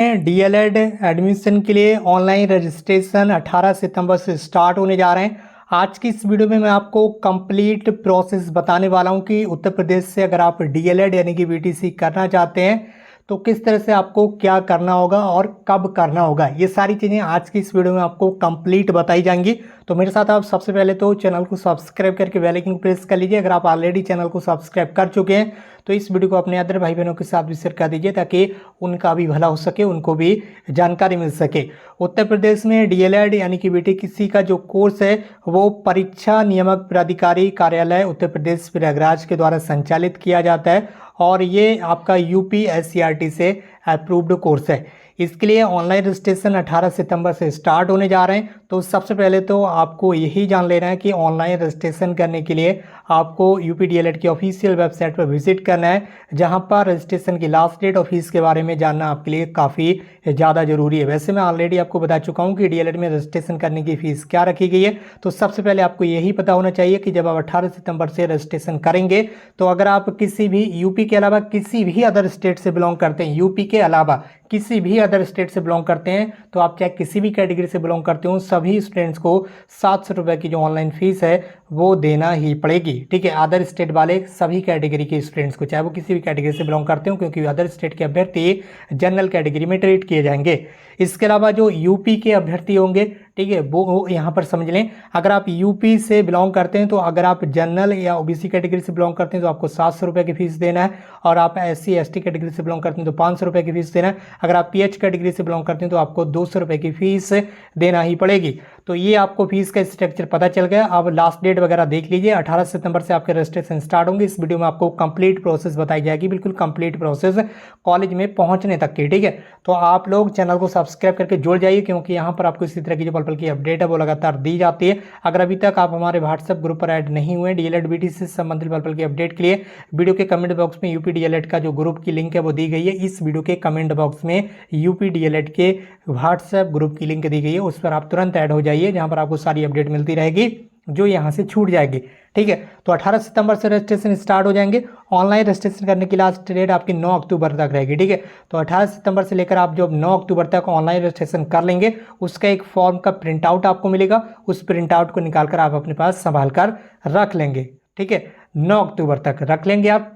DElEd admission के लिए online registration 18 सितंबर से स्टार्ट होने जा रहे हैं। आज की इस वीडियो में मैं आपको कंप्लीट प्रोसेस बताने वाला हूं कि उत्तर प्रदेश से अगर आप डीएलएड यानी कि बीटीसी करना चाहते हैं तो किस तरह से आपको क्या करना होगा और कब करना होगा। ये सारी चीज़ें आज की इस वीडियो में आपको कंप्लीट बताई जाएंगी। तो मेरे साथ आप सबसे पहले तो चैनल को सब्सक्राइब करके बेल आइकन प्रेस कर लीजिए। अगर आप ऑलरेडी चैनल को सब्सक्राइब कर चुके हैं तो इस वीडियो को अपने अदर भाई बहनों के साथ भी शेयर कर दीजिए ताकि उनका भी भला हो सके, उनको भी जानकारी मिल सके। उत्तर प्रदेश में डीएलएड यानी कि बीटीसी का जो कोर्स है वो परीक्षा नियामक प्राधिकारी कार्यालय उत्तर प्रदेश प्रयागराज के द्वारा संचालित किया जाता है और ये आपका यूपीएससीईआरटी से अप्रूव्ड कोर्स है। इसके लिए ऑनलाइन रजिस्ट्रेशन 18 सितंबर से स्टार्ट होने जा रहे हैं। तो सबसे पहले तो आपको यही जान लेना है कि ऑनलाइन रजिस्ट्रेशन करने के लिए आपको यूपी डीएलएड की ऑफिशियल वेबसाइट पर विजिट करना है, जहां पर रजिस्ट्रेशन की लास्ट डेट और फीस के बारे में जानना आपके लिए काफ़ी ज़्यादा जरूरी है। वैसे मैं ऑलरेडी आपको बता चुका हूं कि डीएलएड में रजिस्ट्रेशन करने की फ़ीस क्या रखी गई है। तो सबसे पहले आपको यही पता होना चाहिए कि जब आप 18 सितंबर से रजिस्ट्रेशन करेंगे तो अगर आप किसी भी यूपी के अलावा किसी भी अदर स्टेट से बिलोंग करते हैं, यूपी के अलावा किसी भी अदर स्टेट से बिलोंग करते हैं, तो आप चाहे किसी भी कैटेगरी से बिलोंग करते हो, सभी स्टूडेंट्स को 700 रुपये की जो ऑनलाइन फीस है वो देना ही पड़ेगी। ठीक है, अदर स्टेट वाले सभी कैटेगरी के स्टूडेंट्स को, चाहे वो किसी भी कैटेगरी से बिलोंग करते हो, क्योंकि अदर स्टेट के अभ्यर्थी जनरल कैटेगरी में ट्रीट किए जाएंगे। इसके अलावा जो यूपी के अभ्यर्थी होंगे, ठीक है, वो यहाँ पर समझ लें, अगर आप यूपी से बिलोंग करते हैं तो अगर आप जनरल या ओबीसी कैटेगरी से बिलोंग करते हैं तो आपको 700 रुपये की फीस देना है, और आप एससी एसटी कैटेगरी से बिलोंग करते हैं तो 500 रुपये की फीस देना है। अगर आप पीएच कैटेगरी से बिलोंग करते हैं तो आपको 200 रुपये की फीस देना ही पड़ेगी। तो ये आपको फीस का स्ट्रक्चर पता चल गया। अब लास्ट डेट वगैरह देख लीजिए, 18 सितंबर से आपके रजिस्ट्रेशन स्टार्ट होंगे। इस वीडियो में आपको कंप्लीट प्रोसेस बताई जाएगी, बिल्कुल कंप्लीट प्रोसेस कॉलेज में पहुंचने तक की। ठीक है, तो आप लोग चैनल को सब्सक्राइब करके जुड़ जाइए, क्योंकि यहाँ पर आपको इसी तरह की जो पल पल की अपडेट है वो लगातार दी जाती है। अगर अभी तक आप हमारे व्हाट्सएप ग्रुप पर ऐड नहीं हुए डीएलएड बीटीसी से संबंधित पल पल की अपडेट के लिए, वीडियो के कमेंट बॉक्स में यूपी डीएलएड का जो ग्रुप की लिंक है वो दी गई है। इस वीडियो के कमेंट बॉक्स में यूपी डीएलएड के व्हाट्सएप ग्रुप की लिंक दी गई है, उस पर आप तुरंत ऐड हो जाइए, जहां पर आपको सारी अपडेट मिलती रहेगी जो यहाँ से छूट जाएगी। ठीक है, तो 18 सितंबर से रजिस्ट्रेशन स्टार्ट हो जाएंगे। ऑनलाइन रजिस्ट्रेशन करने की लास्ट डेट आपकी 9 अक्टूबर तक रहेगी। ठीक है, तो 18 सितंबर से लेकर आप जब 9 अक्टूबर तक ऑनलाइन रजिस्ट्रेशन कर लेंगे, उसका एक फॉर्म का प्रिंट आउट आपको मिलेगा। उस प्रिंट आउट को निकाल कर आप अपने पास संभाल कर रख लेंगे। ठीक है, 9 अक्टूबर तक रख लेंगे आप।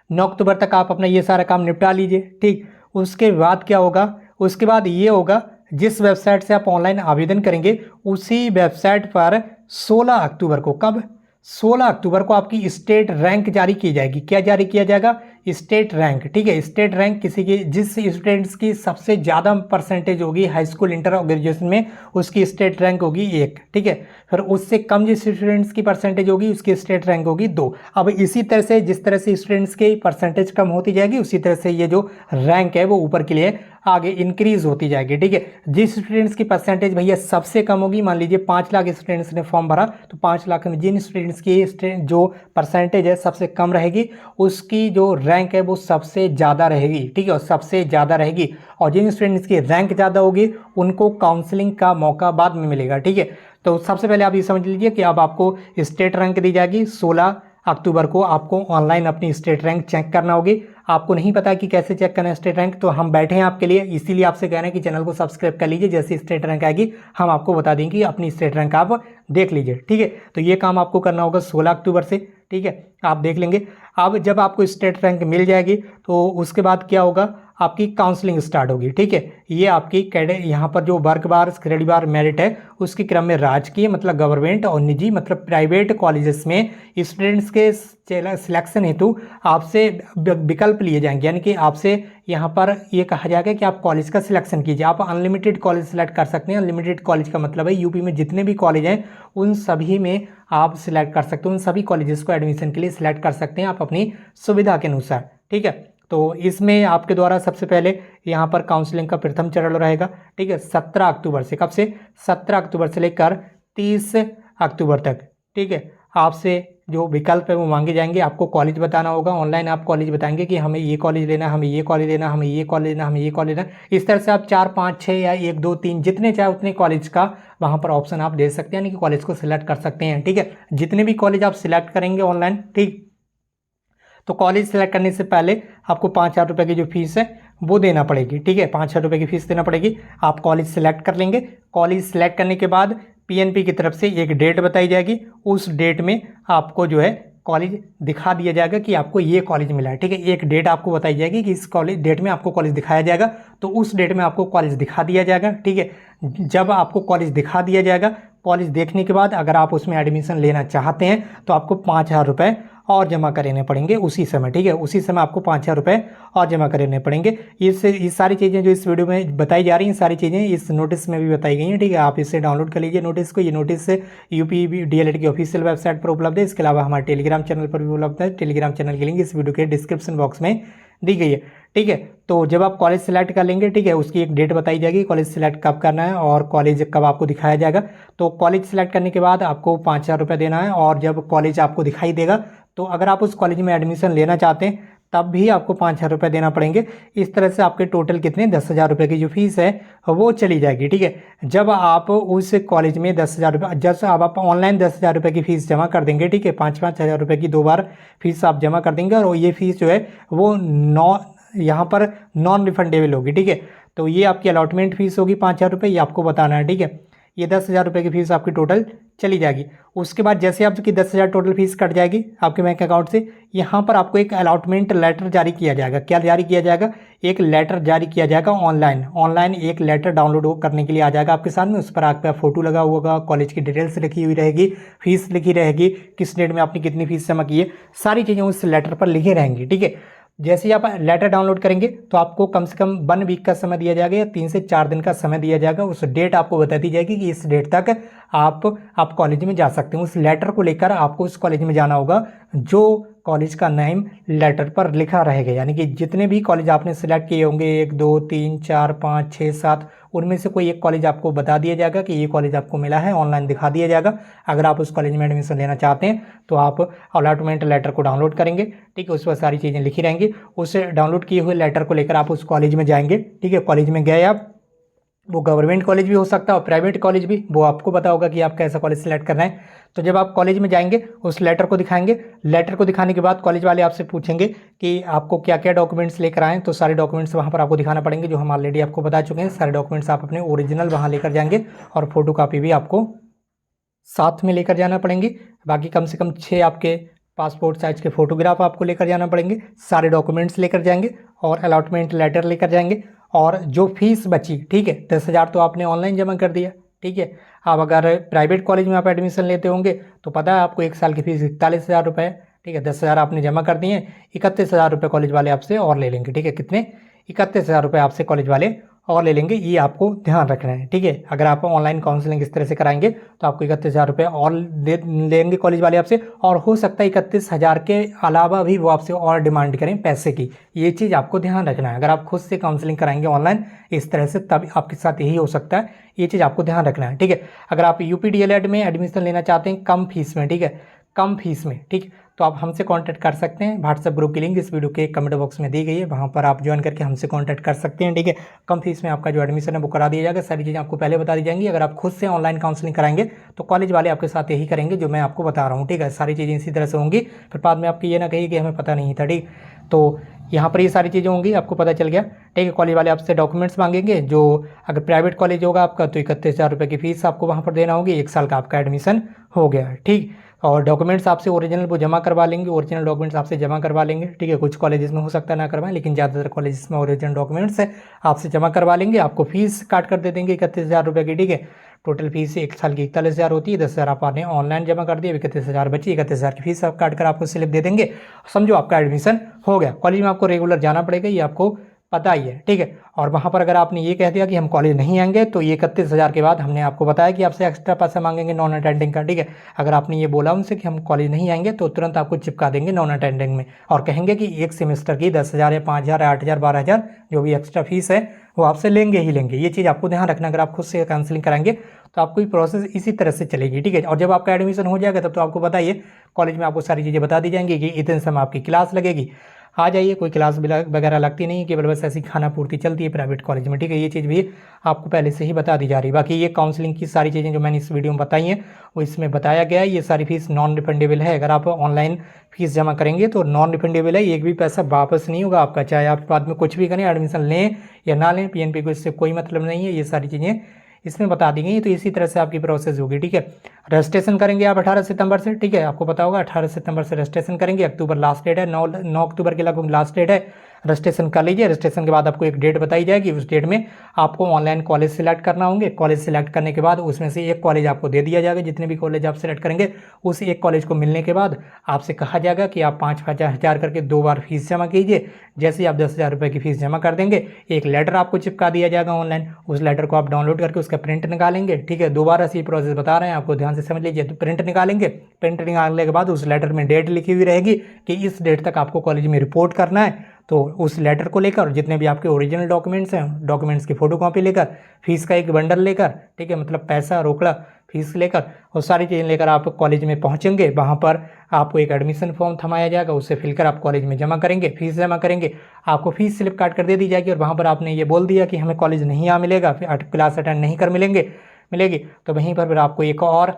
9 अक्टूबर तक आप अपना ये सारा काम निपटा लीजिए। ठीक, उसके बाद क्या होगा, उसके बाद ये होगा, जिस वेबसाइट से आप ऑनलाइन आवेदन करेंगे उसी वेबसाइट पर 16 अक्टूबर को, कब, 16 अक्टूबर को आपकी स्टेट रैंक जारी की जाएगी। क्या जारी किया जाएगा? State rank. ठीक है, स्टेट रैंक किसी की, जिस स्टूडेंट्स की सबसे ज़्यादा परसेंटेज होगी हाई स्कूल, इंटर और ग्रेजुएशन में, उसकी स्टेट रैंक होगी 1। ठीक है, फिर उससे कम जिस स्टूडेंट्स की परसेंटेज होगी उसकी स्टेट रैंक होगी 2। अब इसी तरह से जिस तरह से स्टूडेंट्स की परसेंटेज कम होती जाएगी, उसी तरह से ये जो रैंक है वो ऊपर के लिए आगे इंक्रीज होती जाएगी। ठीक है, जिस स्टूडेंट्स की परसेंटेज भैया सबसे कम होगी, मान लीजिए 5 लाख स्टूडेंट्स ने फॉर्म भरा, तो 5 लाख में जिन स्टूडेंट्स की जो परसेंटेज है सबसे कम रहेगी, उसकी जो रैंक है वो सबसे ज़्यादा रहेगी। ठीक है, और सबसे ज़्यादा रहेगी, और जिन स्टूडेंट्स की रैंक ज़्यादा होगी उनको काउंसलिंग का मौका बाद में मिलेगा। ठीक है, तो सबसे पहले आप ये समझ लीजिए कि अब आपको स्टेट रैंक दी जाएगी। 16 अक्टूबर को आपको ऑनलाइन अपनी स्टेट रैंक चेक करना होगी। आपको नहीं पता कि कैसे चेक करना है स्टेट रैंक, तो हम बैठे हैं आपके लिए, इसीलिए आपसे कह रहे हैं कि चैनल को सब्सक्राइब कर लीजिए। जैसे स्टेट रैंक आएगी हम आपको बता देंगे कि अपनी स्टेट रैंक आप देख लीजिए। ठीक है, तो ये काम आपको करना होगा 16 अक्टूबर से। ठीक है, आप देख लेंगे। अब जब आपको स्टेट रैंक मिल जाएगी तो उसके बाद क्या होगा, आपकी काउंसलिंग स्टार्ट होगी। ठीक है, ये आपकी यहाँ पर जो वर्ग बार क्रेडिट बार मेरिट है उसके क्रम में राजकीय मतलब गवर्नमेंट और निजी मतलब प्राइवेट कॉलेजेस में स्टूडेंट्स के सिलेक्शन हेतु आपसे विकल्प लिए जाएंगे। यानी कि आपसे यहाँ पर ये कहा जाएगा कि आप कॉलेज का सिलेक्शन कीजिए। आप अनलिमिटेड कॉलेज सेलेक्ट कर सकते हैं। अनलिमिटेड कॉलेज का मतलब है यूपी में जितने भी कॉलेज हैं उन सभी में आप सिलेक्ट कर सकते हो, उन सभी कॉलेजेस को एडमिशन के लिए सिलेक्ट कर सकते हैं आप अपनी सुविधा के अनुसार। ठीक है, तो इसमें आपके द्वारा सबसे पहले यहाँ पर काउंसलिंग का प्रथम चरण रहेगा। ठीक है, 17 अक्टूबर से, कब से, 17 अक्टूबर से लेकर 30 अक्टूबर तक। ठीक है, आपसे जो विकल्प है वो मांगे जाएंगे। आपको कॉलेज बताना होगा। ऑनलाइन आप कॉलेज बताएंगे कि हमें ये कॉलेज लेना, हमें ये कॉलेज लेना, हमें ये कॉलेज लेना, हमें ये कॉलेज लेना। इस तरह से आप 4, 5, 6 या 1, 2, 3 जितने चाहे उतने कॉलेज का वहाँ पर ऑप्शन आप दे सकते हैं, यानी कि कॉलेज को सिलेक्ट कर सकते हैं। ठीक है, जितने भी कॉलेज आप सिलेक्ट करेंगे ऑनलाइन, ठीक, तो कॉलेज सेलेक्ट करने से पहले आपको 5,000 रुपये की जो फीस है वो देना पड़ेगी। ठीक है, 5,000 रुपये की फ़ीस देना पड़ेगी। आप कॉलेज सेलेक्ट कर लेंगे। कॉलेज सेलेक्ट करने के बाद पीएनपी की तरफ से एक डेट बताई जाएगी। उस डेट में आपको जो है कॉलेज दिखा दिया जाएगा कि आपको ये कॉलेज मिला है। ठीक है, एक डेट आपको बताई जाएगी कि इस कॉलेज डेट में आपको कॉलेज दिखाया जाएगा, तो उस डेट में आपको कॉलेज दिखा दिया जाएगा। ठीक है, जब आपको कॉलेज दिखा दिया जाएगा, कॉलेज देखने के बाद अगर आप उसमें एडमिशन लेना चाहते हैं तो आपको 5,000 रुपये और जमा करने पड़ेंगे उसी समय। ठीक है, उसी समय आपको 5,000 रुपये और जमा करने पड़ेंगे। ये सारी चीज़ें जो इस वीडियो में बताई जा रही हैं, सारी चीज़ें इस नोटिस में भी बताई गई हैं। ठीक है, आप इसे डाउनलोड कर लीजिए नोटिस को। ये नोटिस यूपी डीएलएड की ऑफिशियल वेबसाइट पर उपलब्ध है। इसके अलावा हमारे टेलीग्राम चैनल पर भी उपलब्ध है। टेलीग्राम चैनल की लिंक इस वीडियो के डिस्क्रिप्शन बॉक्स में दी गई है। ठीक है, तो जब आप कॉलेज सेलेक्ट कर लेंगे, ठीक है, उसकी एक डेट बताई जाएगी कॉलेज सेलेक्ट कब करना है और कॉलेज कब आपको दिखाया जाएगा। तो कॉलेज सेलेक्ट करने के बाद आपको 5,000 रुपये देना है, और जब कॉलेज आपको दिखाई देगा तो अगर आप उस कॉलेज में एडमिशन लेना चाहते हैं तब भी आपको 5,000 रुपये देना पड़ेंगे। इस तरह से आपके टोटल कितने 10,000 रुपये की जो फीस है वो चली जाएगी। ठीक है, जब आप उस कॉलेज में 10,000 रुपये, जब आप ऑनलाइन 10,000 रुपये की फ़ीस जमा कर देंगे, ठीक है, 5-5 हज़ार रुपये की 2 बार फीस आप जमा कर देंगे, और ये फीस जो है वो यहाँ पर नॉन रिफंडेबल होगी। ठीक है, तो ये आपकी अलॉटमेंट फ़ीस होगी 5,000 रुपये, ये आपको बताना है। ठीक है, ये 10,000 रुपये की फ़ीस आपकी टोटल चली जाएगी। उसके बाद जैसे आपकी 10,000 टोटल फीस कट जाएगी आपके बैंक अकाउंट से, यहाँ पर आपको एक अलॉटमेंट लेटर जारी किया जाएगा। क्या जारी किया जाएगा? एक लेटर जारी किया जाएगा ऑनलाइन एक लेटर डाउनलोड करने के लिए आ जाएगा आपके सामने। उस पर आपका फ़ोटो लगा हुआ होगा, कॉलेज की डिटेल्स लिखी हुई रहेगी, फीस लिखी रहेगी, किस डेट में आपने कितनी फीस जमा की है, सारी चीज़ें उस लेटर पर लिखी रहेंगी। ठीक है, जैसे ही आप लेटर डाउनलोड करेंगे तो आपको कम से कम 1 वीक का समय दिया जाएगा या 3 से 4 दिन का समय दिया जाएगा। उस डेट आपको बता दी जाएगी कि इस डेट तक आप कॉलेज में जा सकते हैं। उस लेटर को लेकर आपको उस कॉलेज में जाना होगा जो कॉलेज का नेम लेटर पर लिखा रहेगा। यानी कि जितने भी कॉलेज आपने सेलेक्ट किए होंगे 1 2 3 4 5 6 7, उनमें से कोई एक कॉलेज आपको बता दिया जाएगा कि ये कॉलेज आपको मिला है, ऑनलाइन दिखा दिया जाएगा। अगर आप उस कॉलेज में एडमिशन लेना चाहते हैं तो आप अलॉटमेंट लेटर को डाउनलोड करेंगे। ठीक है, उस पर सारी चीज़ें लिखी रहेंगी। उस डाउनलोड किए हुए लेटर को लेकर आप उस कॉलेज में जाएंगे। ठीक है, कॉलेज में गए आप, वो गवर्नमेंट कॉलेज भी हो सकता है और प्राइवेट कॉलेज भी, वो आपको पता होगा कि आप कैसा कॉलेज सेलेक्ट कर रहे हैं। तो जब आप कॉलेज में जाएंगे उस लेटर को दिखाएंगे। लेटर को दिखाने के बाद कॉलेज वाले आपसे पूछेंगे कि आपको क्या क्या डॉक्यूमेंट्स लेकर आएँ, तो सारे डॉक्यूमेंट्स वहाँ पर आपको दिखाना पड़ेंगे जो हम ऑलरेडी आपको बता चुके हैं। सारे डॉक्यूमेंट्स आप अपने ओरिजिनल वहाँ लेकर जाएंगे और फोटो कापी भी आपको साथ में लेकर जाना पड़ेंगे। बाकी कम से कम 6 आपके पासपोर्ट साइज़ के फ़ोटोग्राफ आपको लेकर जाना पड़ेंगे। सारे डॉक्यूमेंट्स लेकर जाएंगे और अलॉटमेंट लेटर लेकर जाएंगे। और जो फीस बची, ठीक है, 10,000 तो आपने ऑनलाइन जमा कर दिया। ठीक है, अब अगर प्राइवेट कॉलेज में आप एडमिशन लेते होंगे तो पता है आपको 1 साल की फीस 41,000 रुपये है। ठीक है, 10,000 आपने जमा कर दिए, 31,000 रुपये कॉलेज वाले आपसे और ले लेंगे। ठीक है, कितने? 31,000 रुपये आपसे कॉलेज वाले और ले लेंगे। ये आपको ध्यान रखना है। ठीक है, अगर आप ऑनलाइन काउंसलिंग इस तरह से कराएंगे तो आपको 31,000 रुपये और लेंगे कॉलेज वाले आपसे, और हो सकता है 31,000 के अलावा भी वो आपसे और डिमांड करें पैसे की। ये चीज़ आपको ध्यान रखना है। अगर आप खुद से काउंसलिंग कराएंगे ऑनलाइन इस तरह से तब आपके साथ यही हो सकता है। ये चीज़ आपको ध्यान रखना है। ठीक है, अगर आप यूपी डीएलएड में एडमिशन लेना चाहते हैं कम फीस में, ठीक है, कम फीस में, ठीक, तो आप हमसे कांटेक्ट कर सकते हैं। व्हाट्सएप ग्रुप की लिंक इस वीडियो के कमेंट बॉक्स में दी गई है, वहाँ पर आप ज्वाइन करके हमसे कांटेक्ट कर सकते हैं। ठीक है, कम फीस में आपका जो एडमिशन है वो करा दिया जाएगा। सारी चीज़ें आपको पहले बता दी जाएंगी। अगर आप खुद से ऑनलाइन काउंसलिंग कराएंगे तो कॉलेज वाले आपके साथ यही करेंगे जो मैं आपको बता रहा हूँ। ठीक है, सारी चीज़ें इसी तरह से होंगी, फिर बाद में आपकी ये ना कहिए कि हमें पता नहीं था। ठीक, तो यहाँ पर ये सारी चीज़ें होंगी, आपको पता चल गया। ठीक है, कॉलेज वाले आपसे डॉक्यूमेंट्स मांगेंगे। जो अगर प्राइवेट कॉलेज होगा आपका तो 31,000 रुपये की फीस आपको वहाँ पर देना होगी। 1 साल का आपका एडमिशन हो गया। ठीक, और डॉक्यूमेंट्स आपसे ओरिजिनल वो जमा करवा लेंगे, ओरिजिनल डॉक्यूमेंट्स आपसे जमा करवा लेंगे। ठीक है, कुछ कॉलेजेस में हो सकता है ना करवाएं, लेकिन ज़्यादातर कॉलेजेस में ओरिजिनल डॉक्यूमेंट्स है आपसे जमा करवा लेंगे। आपको फीस काट कर दे देंगे 31,000 रुपये की। ठीक है, टोटल फीस 1 साल की 41,000 होती है। 10,000 आपने ऑनलाइन जमा कर दिया, 31,000 बची। 31,000 की फीस आप काट कर आपको स्लिप दे देंगे। समझो आपका एडमिशन हो गया। कॉलेज में आपको रेगुलर जाना पड़ेगा, ये आपको पता ही है। ठीक है, और वहाँ पर अगर आपने ये कह दिया कि हम कॉलेज नहीं आएंगे तो ये 31,000 के बाद हमने आपको बताया कि आपसे एक्स्ट्रा पैसा मांगेंगे नॉन अटेंडिंग का। ठीक है, अगर आपने ये बोला उनसे कि हम कॉलेज नहीं आएंगे तो तुरंत आपको चिपका देंगे नॉन अटेंडिंग में, और कहेंगे कि एक सेमेस्टर की 10,000 या 5,000 या 8,000 12,000 जो भी एक्स्ट्रा फीस है वो आपसे लेंगे ही लेंगे। ये चीज़ आपको ध्यान रखना। अगर आप खुद से काउंसलिंग कराएंगे तो आपको ये प्रोसेस इसी तरह से चलेगी। ठीक है, और जब आपका एडमिशन हो जाएगा तब तो आपको बताइए कॉलेज में आपको सारी चीज़ें बता दी जाएंगी कि इतने समय आपकी क्लास लगेगी, आ जाइए, कोई क्लास वगैरह लगती नहीं है, केवल बस ऐसी खाना पूर्ति चलती है प्राइवेट कॉलेज में, ठीक है। ये चीज़ भी आपको पहले से ही बता दी जा रही है। बाकी ये काउंसलिंग की सारी चीज़ें जो मैंने इस वीडियो में बताई हैं वो इसमें बताया गया है। ये सारी फीस नॉन रिफंडेबल है। अगर आप ऑनलाइन फीस जमा करेंगे तो नॉन रिफंडेबल है, एक भी पैसा वापस नहीं होगा आपका, चाहे आप बाद में कुछ भी करें, एडमिशन लें या ना लें, पीएनपी को इससे कोई मतलब नहीं है। ये सारी चीज़ें इसमें बता दी गई। तो इसी तरह से आपकी प्रोसेस होगी, ठीक है। रजिस्ट्रेशन करेंगे आप 18 सितंबर से, ठीक है। आपको पता होगा 18 सितंबर से रजिस्ट्रेशन करेंगे, अक्टूबर लास्ट डेट है, 9 अक्टूबर के लगभग लास्ट डेट है। रजिस्ट्रेशन कर लीजिए। रजिस्ट्रेशन के बाद आपको एक डेट बताई जाएगी, उस डेट में आपको ऑनलाइन कॉलेज सेलेक्ट करना होंगे। कॉलेज सेलेक्ट करने के बाद उसमें से एक कॉलेज आपको दे दिया जाएगा। जितने भी कॉलेज आप सेलेक्ट करेंगे उस एक कॉलेज को मिलने के बाद आपसे कहा जाएगा कि आप 5,000 करके 2 बार फीस जमा कीजिए। जैसे ही आप 10,000 रुपये की फीस जमा कर देंगे, एक लेटर आपको चिपका दिया जाएगा ऑनलाइन। उस लेटर को आप डाउनलोड करके उसका प्रिंट निकालेंगे, ठीक है। दोबारा से ये प्रोसेस बता रहे हैं आपको, ध्यान से समझ लीजिए। तो प्रिंट निकालेंगे, प्रिंट निकालने के बाद उस लेटर में डेट लिखी हुई रहेगी कि इस डेट तक आपको कॉलेज में रिपोर्ट करना है। तो उस लेटर को लेकर और जितने भी आपके ओरिजिनल डॉक्यूमेंट्स हैं, डॉक्यूमेंट्स की फोटोकॉपी लेकर, फीस का एक बंडल लेकर, ठीक है, मतलब पैसा रोकड़ा फीस लेकर और सारी चीज़ें लेकर आप कॉलेज में पहुंचेंगे। वहां पर आपको एक एडमिशन फॉर्म थमाया जाएगा, उससे फिलकर आप कॉलेज में जमा करेंगे, फीस जमा करेंगे। आपको फीस स्लिप काट कर दे दी जाएगी और वहाँ पर आपने ये बोल दिया कि हमें कॉलेज नहीं आ मिलेगा, फिर क्लास अटेंड नहीं कर मिलेगी, तो वहीं पर फिर आपको एक और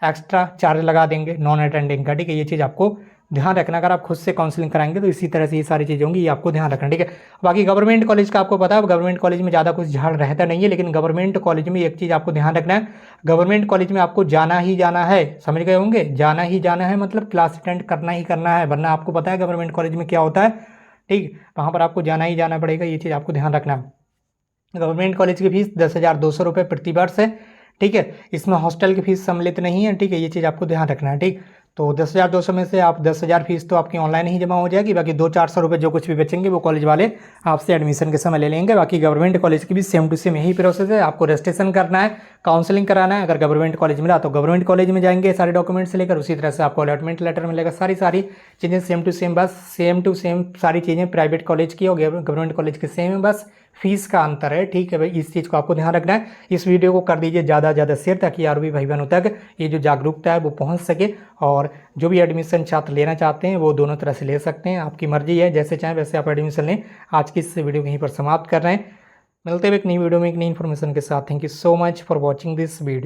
एक्स्ट्रा चार्ज लगा देंगे नॉन अटेंडिंग का, ठीक है। ये चीज़ आपको ध्यान रखना। अगर आप खुद से काउंसलिंग कराएंगे तो इसी तरह से ये सारी चीज़ें होंगी, ये आपको ध्यान रखना, ठीक है। बाकी गवर्नमेंट कॉलेज का आपको पता है, गवर्नमेंट कॉलेज में ज़्यादा कुछ झाड़ रहता नहीं है, लेकिन गवर्नमेंट कॉलेज में एक चीज़ आपको ध्यान रखना है, गवर्नमेंट कॉलेज में आपको जाना ही जाना है, समझ गए होंगे। जाना ही जाना है मतलब क्लास अटेंड करना ही करना है, वरना आपको पता है गवर्नमेंट कॉलेज में क्या होता है, ठीक। वहाँ पर आपको जाना ही जाना पड़ेगा, ये चीज़ आपको ध्यान रखना है। गवर्नमेंट कॉलेज की फीस 10,200 रुपये प्रति वर्ष है, ठीक है। इसमें हॉस्टल की फीस सम्मिलित नहीं है, ठीक है। ये चीज़ आपको ध्यान रखना है, ठीक। तो 10,200 में से आप 10,000 फीस तो आपकी ऑनलाइन ही जमा हो जाएगी, बाकी 200-400 रुपये जो कुछ भी बचेंगे वो कॉलेज वाले आपसे एडमिशन के समय ले लेंगे। बाकी गवर्नमेंट कॉलेज की भी सेम टू सेम यही प्रोसेस है, आपको रजिस्ट्रेशन करना है, काउंसलिंग कराना है। अगर गवर्नमेंट कॉलेज मिला तो गवर्नमेंट कॉलेज में जाएंगे सारे डॉक्यूमेंट्स लेकर, उसी तरह से आपको अलॉटमेंट लेटर मिलेगा। सारी चीज़ें सेम टू सेम, बस सेम टू सेम सारी चीज़ें प्राइवेट कॉलेज की और गवर्नमेंट कॉलेज की सेम है, बस फीस का अंतर है, ठीक है भाई। इस चीज़ को आपको ध्यान रखना है। इस वीडियो को कर दीजिए ज़्यादा से ज़्यादा शेयर, ताकि और भी भाई बहनों तक ये जो जागरूकता है वो पहुंच सके, और जो भी एडमिशन छात्र लेना चाहते हैं वो दोनों तरह से ले सकते हैं। आपकी मर्जी है, जैसे चाहें वैसे आप एडमिशन लें। आज की इस वीडियो को यहीं पर समाप्त कर रहे हैं। मिलते हुए एक नई वीडियो में एक नई इन्फॉर्मेशन के साथ। Thank you so much for watching this video.